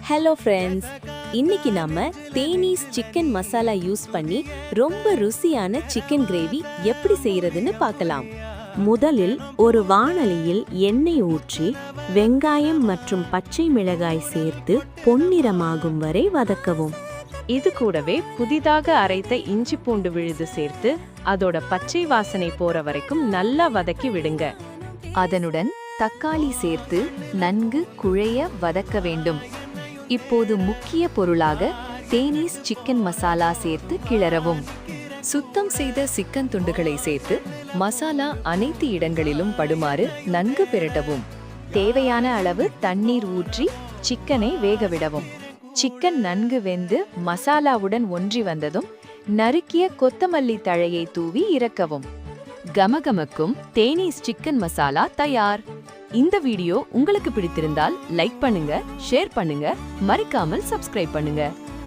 Hello friends, இன்னைக்கு நாம தேனீஸ் chicken masala use பண்ணி ரொம்ப ருசியான சிக்கன் கிரேவி எப்படி செய்யறதுன்னு பார்க்கலாம். முதலில் ஒரு வாணலியில் எண்ணெய் ஊற்றி வெங்காயம் மற்றும் பச்சை மிளகாய் சேர்த்து பொன்னிறமாகும் வரை வதக்கவும். இது கூடவே புதிதாக அரைத்த இஞ்சி பூண்டு விழுது சேர்த்து அதோட பச்சை வாசனை போற வரைக்கும் நல்லா வதக்கி விடுங்க. அதனுடன் தக்காளி சேர்த்து நன்கு குழைய வதக்க வேண்டும். இப்போது முக்கிய பொருளாக தேனீஸ் சிக்கன் மசாலா சேர்த்து கிளறவும். சுத்தம் செய்த சிக்கன் துண்டுகளை சேர்த்து மசாலா அனைத்து இடங்களிலும் படுமாறு நன்கு பிரட்டவும். தேவையான அளவு தண்ணீர் ஊற்றி சிக்கனை வேகவிடவும். சிக்கன் நன்கு வெந்து மசாலாவுடன் ஒன்றி வந்ததும் நறுக்கிய கொத்தமல்லி தழையை தூவி இறக்கவும். கமகமக்கும் தேனீஸ் சிக்கன் மசாலா தயார். இந்த வீடியோ உங்களுக்கு பிடித்திருந்தால் லைக் பண்ணுங்க, ஷேர் பண்ணுங்க, மறக்காமல் சப்ஸ்கிரைப் பண்ணுங்க.